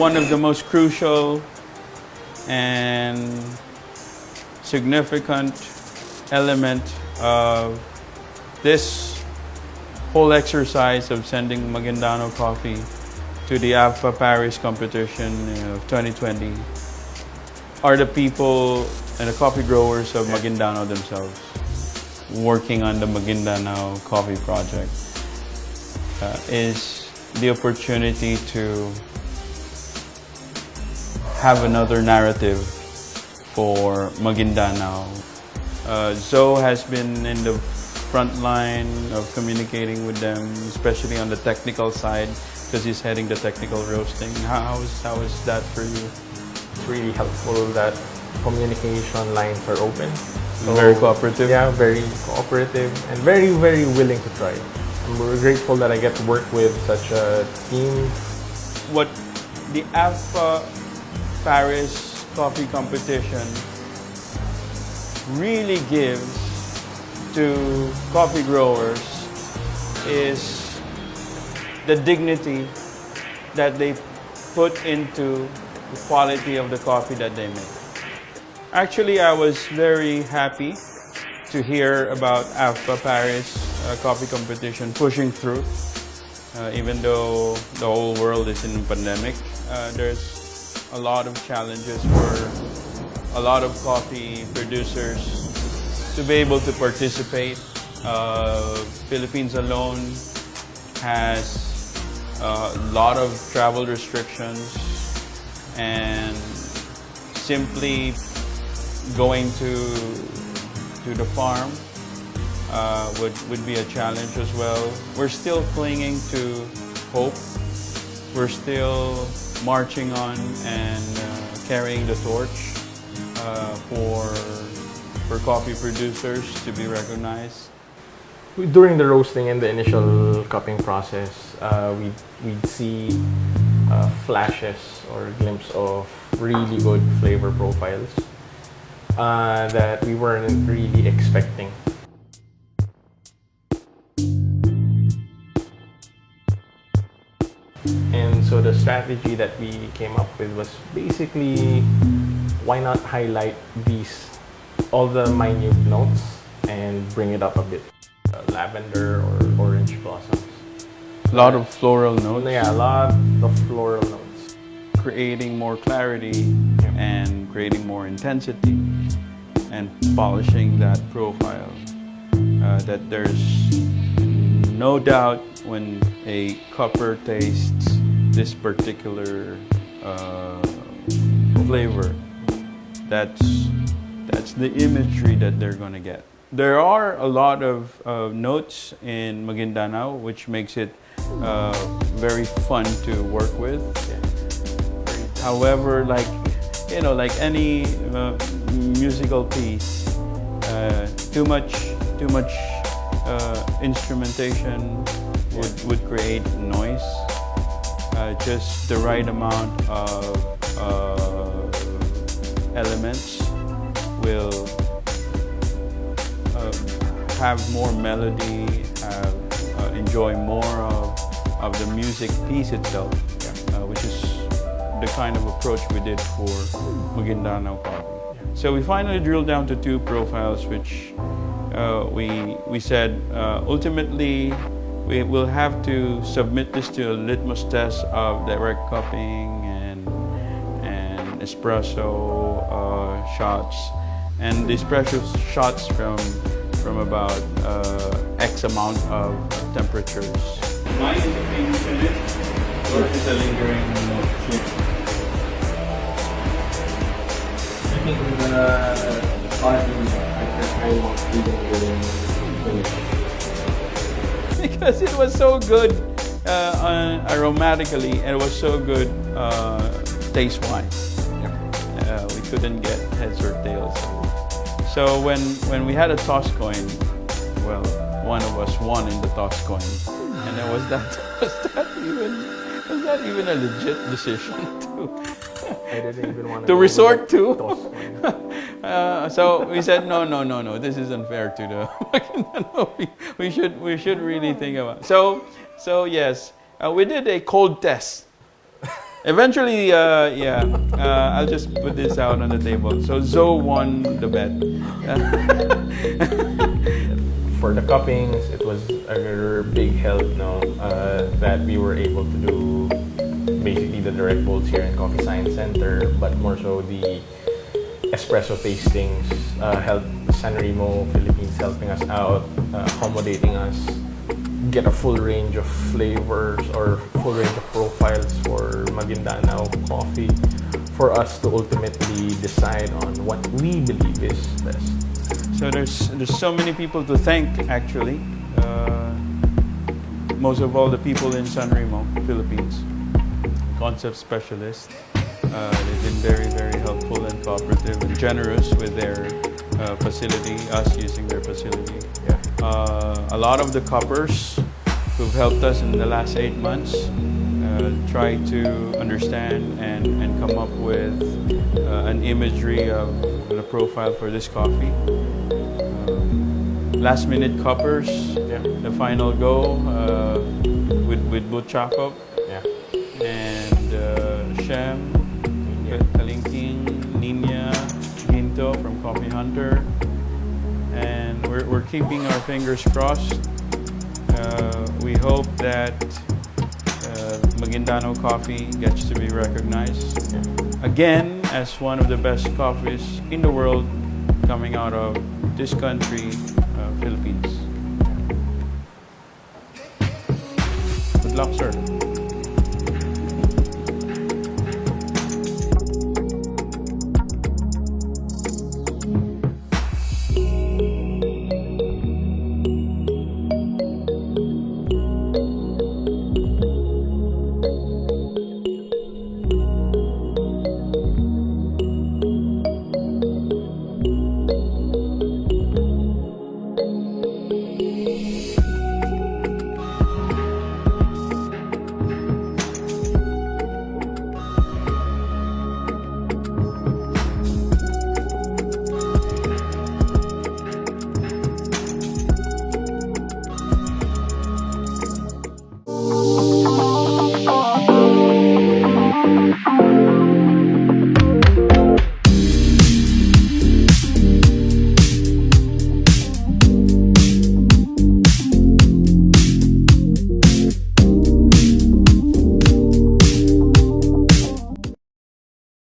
one of the most crucial and significant element of this whole exercise of sending Maguindano coffee to the AVPA Paris competition of 2020 are the people and the coffee growers of Maguindano themselves, working on the Maguindano Coffee Project. Is the opportunity to have another narrative for Maguindano. Zoe has been in the front line of communicating with them, especially on the technical side, because he's heading the technical roasting. How is that for you? It's really helpful that communication lines are open. So, very cooperative? Yeah, very cooperative and very, very willing to try. We're grateful that I get to work with such a team. What the AVPA Paris Coffee Competition really gives to coffee growers is the dignity that they put into the quality of the coffee that they make. Actually, I was very happy to hear about AVPA Paris Coffee Competition pushing through. Even though the whole world is in a pandemic, there's a lot of challenges for a lot of coffee producers to be able to participate. Philippines alone has a lot of travel restrictions, and simply going to the farm would be a challenge as well. We're still clinging to hope. We're still marching on and carrying the torch for coffee producers to be recognized. During the roasting and the initial cupping process, we'd see flashes or glimpse of really good flavor profiles that we weren't really expecting. And so the strategy that we came up with was basically, why not highlight all the minute notes and bring it up a bit. Lavender or orange blossoms. A lot of floral notes. Yeah, a lot of floral notes. Creating more clarity and creating more intensity and polishing that profile. That there's no doubt when a cupper tastes this particular flavor, that's the imagery that they're going to get. There are a lot of notes in Maguindano, which makes it very fun to work with. However, like any musical piece, too much instrumentation would create noise. Just the right amount of elements will have more melody, enjoy more of the music piece itself, which is the kind of approach we did for Maguindano coffee. So we finally drilled down to two profiles, which we said ultimately we will have to submit this to a litmus test of direct cupping and espresso shots, and the espresso shots from about X amount of temperatures. Mine is a pink finish, or is a lingering shape? I think the starting I want feeling finish. Because it was so good aromatically, and it was so good taste-wise. We couldn't get heads or tails. So when we had a toss coin, well, one of us won in the toss coin, and then was that even a legit decision I didn't even want to resort to? So we said no, this is unfair to the we should really think about it. So yes, we did a cold test Eventually, yeah, I'll just put this out on the table. So Zoe won the bet. For the cuppings, it was a big help, no, that we were able to do basically the direct bolts here in Coffee Science Center, but more so the espresso tastings helped San Remo Philippines helping us out, accommodating us, get a full range of flavors or full range of profiles for Maguindanao coffee for us to ultimately decide on what we believe is best. So there's so many people to thank actually. Most of all the people in San Remo, Philippines, concept specialists. They've been very, very helpful and cooperative and generous with their facility, us using their facility. Yeah. A lot of the coppers who've helped us in the last 8 months try to understand and come up with an imagery of the profile for this coffee. Last minute coppers, yeah. The final go with Butchakop, yeah. And Shem, Kalingking, Nina, Ginto from Coffee Hunter, and we're keeping our fingers crossed. We hope that Maguindanao coffee gets to be recognized again as one of the best coffees in the world coming out of this country, Philippines. Good luck, sir.